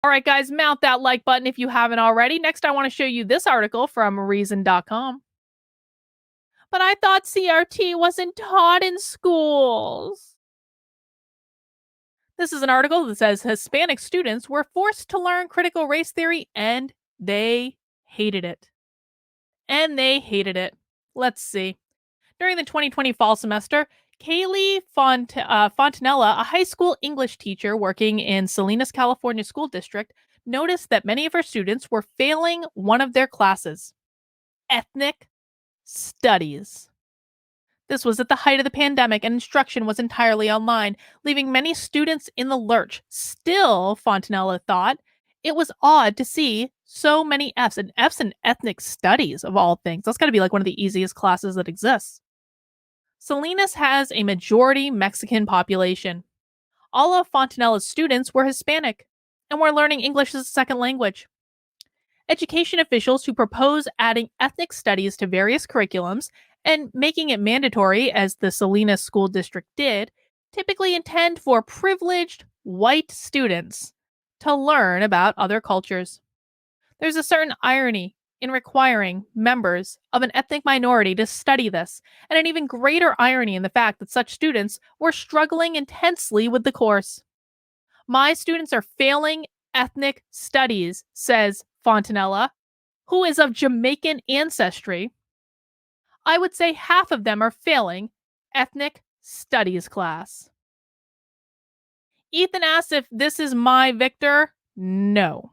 All right, guys, mount that like button if you haven't already. Next, I want to show you this article from reason.com. But I thought CRT wasn't taught in schools. This is an article that says Hispanic students were forced to learn critical race theory and they hated it. And they hated it. Let's see. During the 2020 fall semester, Kaylee Fontanella, a high school English teacher working in Salinas, California school district, noticed that many of her students were failing one of their classes, ethnic studies. This was at the height of the pandemic and instruction was entirely online, leaving many students in the lurch. Still, Fontanella thought, it was odd to see so many F's in ethnic studies, of all things. That's got to be like one of the easiest classes that exists. Salinas has a majority Mexican population. All of Fontanella's students were Hispanic and were learning English as a second language. Education officials who propose adding ethnic studies to various curriculums and making it mandatory, as the Salinas School District did, typically intend for privileged white students to learn about other cultures. There's a certain irony in requiring members of an ethnic minority to study this, and an even greater irony in the fact that such students were struggling intensely with the course. My students are failing ethnic studies, says Fontanella, who is of Jamaican ancestry. I would say half of them are failing ethnic studies class. Ethan asks if this is my Victor. No.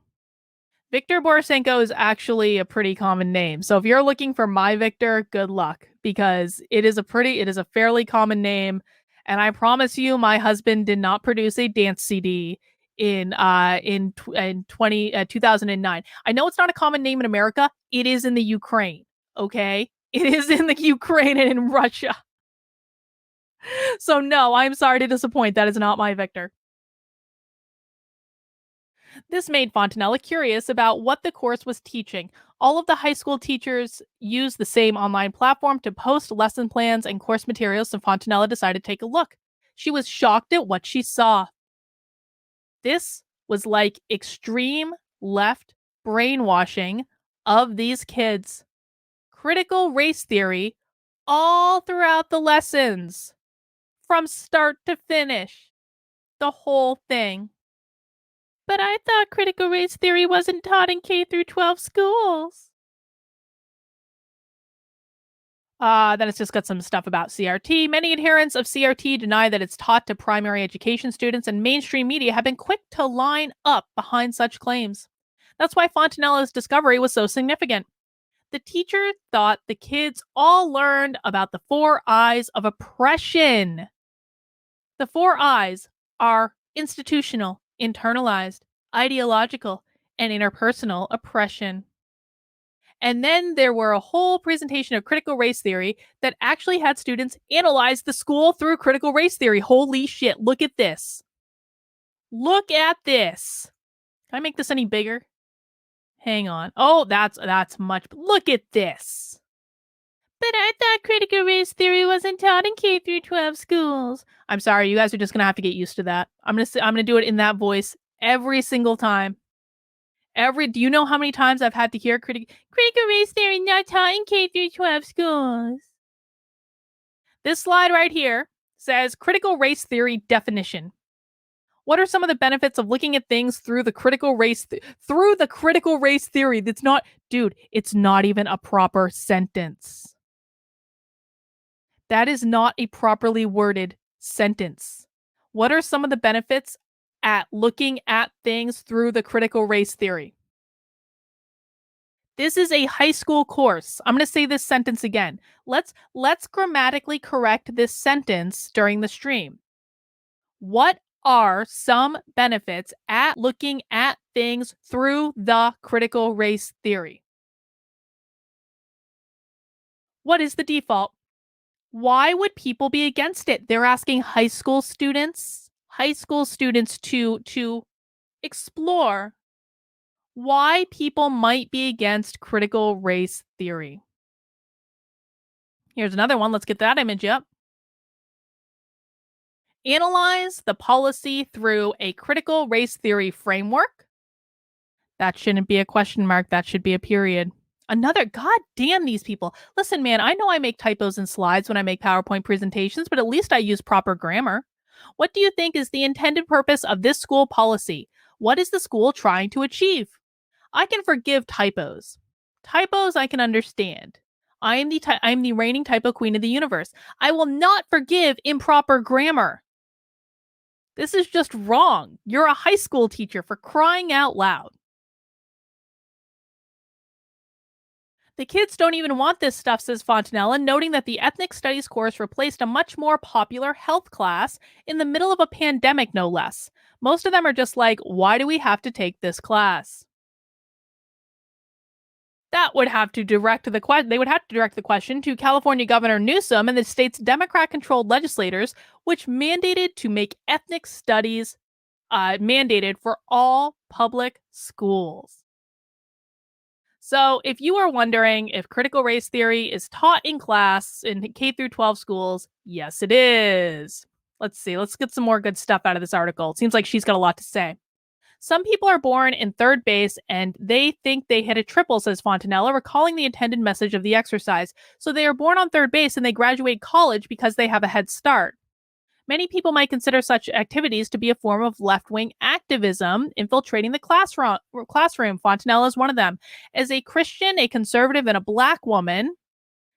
Victor Borisenko is actually a pretty common name. So if you're looking for my Victor, good luck, because it is a fairly common name. And I promise you, my husband did not produce a dance CD in 2009. I know it's not a common name in America. It is in the Ukraine. Okay, it is in the Ukraine and in Russia. So no, I'm sorry to disappoint. That is not my Victor. This made Fontanella curious about what the course was teaching. All of the high school teachers used the same online platform to post lesson plans and course materials, so Fontanella decided to take a look. She was shocked at what she saw. This was like extreme left brainwashing of these kids. Critical race theory all throughout the lessons, from start to finish. The whole thing. But I thought critical race theory wasn't taught in K through 12 schools. Then it's just got some stuff about CRT. Many adherents of CRT deny that it's taught to primary education students, and mainstream media have been quick to line up behind such claims. That's why Fontanella's discovery was so significant. The teacher thought the kids all learned about the 4 I's of oppression. The 4 I's are institutional, internalized, ideological, and interpersonal oppression. And then there were a whole presentation of critical race theory that actually had students analyze the school through critical race theory. Holy shit, look at this. Look at this. Can I make this any bigger? Hang on. Oh, that's much. Look at this. But I thought critical race theory wasn't taught in K through 12 schools. I'm sorry, you guys are just gonna have to get used to that. I'm gonna do it in that voice every single time. Do you know how many times I've had to hear critical race theory not taught in K through 12 schools? This slide right here says critical race theory definition. What are some of the benefits of looking at things through the critical race theory? That's not, dude, it's not even a proper sentence. That is not a properly worded sentence. What are some of the benefits at looking at things through the critical race theory? This is a high school course. I'm going to say this sentence again. Let's grammatically correct this sentence during the stream. What are some benefits at looking at things through the critical race theory? What is the default? Why would people be against it? They're asking high school students to explore why people might be against critical race theory. Here's another one. Let's get that image up. Analyze the policy through a critical race theory framework. That shouldn't be a question mark. That should be a period. Another, god damn these people. Listen, man, I know I make typos in slides when I make PowerPoint presentations, but at least I use proper grammar. What do you think is the intended purpose of this school policy? What is the school trying to achieve? I can forgive typos. Typos I can understand. I am the reigning typo queen of the universe. I will not forgive improper grammar. This is just wrong. You're a high school teacher, for crying out loud. The kids don't even want this stuff, says Fontanella, noting that the ethnic studies course replaced a much more popular health class in the middle of a pandemic, no less. Most of them are just like, why do we have to take this class? That would have to direct the question. They would have to direct the question to California Governor Newsom and the state's Democrat-controlled legislators, which mandated to make ethnic studies mandated for all public schools. So, if you are wondering if critical race theory is taught in class in K through 12 schools, yes, it is. Let's see. Let's get some more good stuff out of this article. It seems like she's got a lot to say. Some people are born in third base and they think they hit a triple, says Fontanella, recalling the intended message of the exercise. So they are born on third base and they graduate college because they have a head start. Many people might consider such activities to be a form of left-wing activism infiltrating the classroom. Fontanella is one of them. As a Christian, a conservative, and a black woman,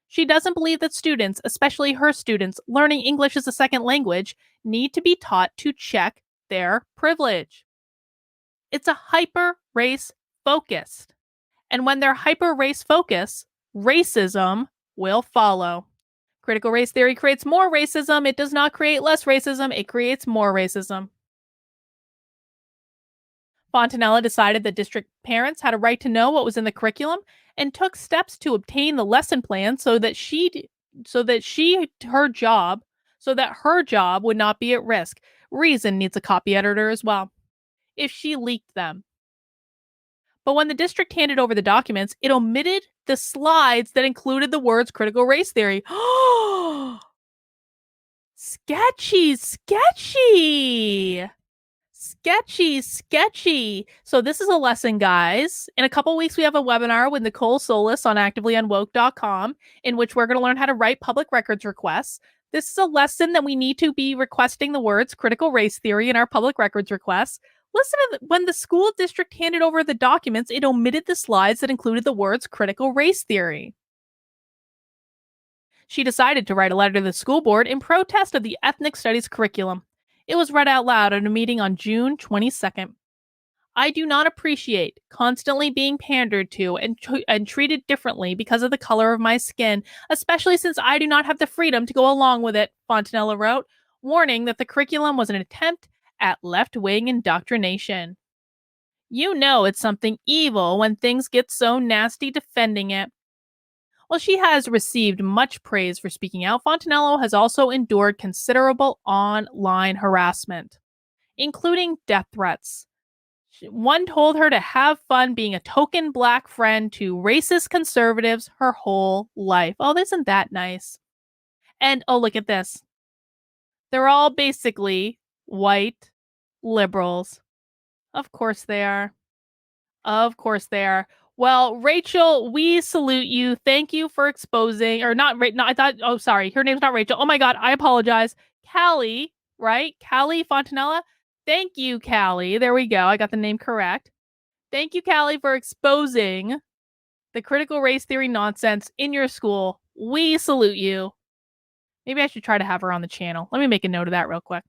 she doesn't believe that students, especially her students, learning English as a second language, need to be taught to check their privilege. It's a hyper race focused. And when they're hyper race focused, racism will follow. Critical race theory creates more racism. It does not create less racism. It creates more racism. Fontanella decided that district parents had a right to know what was in the curriculum and took steps to obtain the lesson plan so that her job would not be at risk. Reason needs a copy editor as well. If she leaked them. But when the district handed over the documents, it omitted the slides that included the words critical race theory. Sketchy, sketchy. Sketchy, sketchy. So this is a lesson, guys. In a couple weeks, we have a webinar with Nicole Solis on activelyunwoke.com in which we're going to learn how to write public records requests. This is a lesson that we need to be requesting the words critical race theory in our public records requests. Listen to when the school district handed over the documents, it omitted the slides that included the words critical race theory. She decided to write a letter to the school board in protest of the ethnic studies curriculum. It was read out loud at a meeting on June 22nd. I do not appreciate constantly being pandered to and treated differently because of the color of my skin, especially since I do not have the freedom to go along with it, Fontanella wrote, warning that the curriculum was an attempt at left-wing indoctrination. You know it's something evil when things get so nasty defending it. While she has received much praise for speaking out, Fontanella has also endured considerable online harassment, including death threats. One told her to have fun being a token black friend to racist conservatives her whole life. Oh, isn't that nice? And oh, look at this. They're all basically white liberals. Of course they are. Of course they are. Well, Rachel, we salute you. Thank you for exposing, or not, no, I thought, oh, sorry, her name's not Rachel. Oh my God, I apologize. Callie, right? Callie Fontanella. Thank you, Callie. There we go. I got the name correct. Thank you, Callie, for exposing the critical race theory nonsense in your school. We salute you. Maybe I should try to have her on the channel. Let me make a note of that real quick.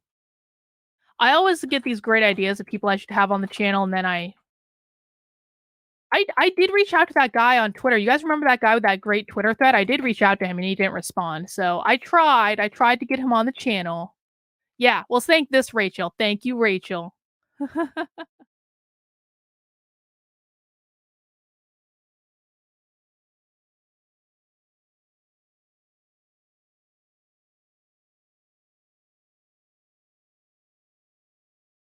I always get these great ideas of people I should have on the channel, and then I did reach out to that guy on Twitter. You guys remember that guy with that great Twitter thread? I did reach out to him and he didn't respond. So I tried to get him on the channel. Yeah, well, thank this Rachel. Thank you, Rachel.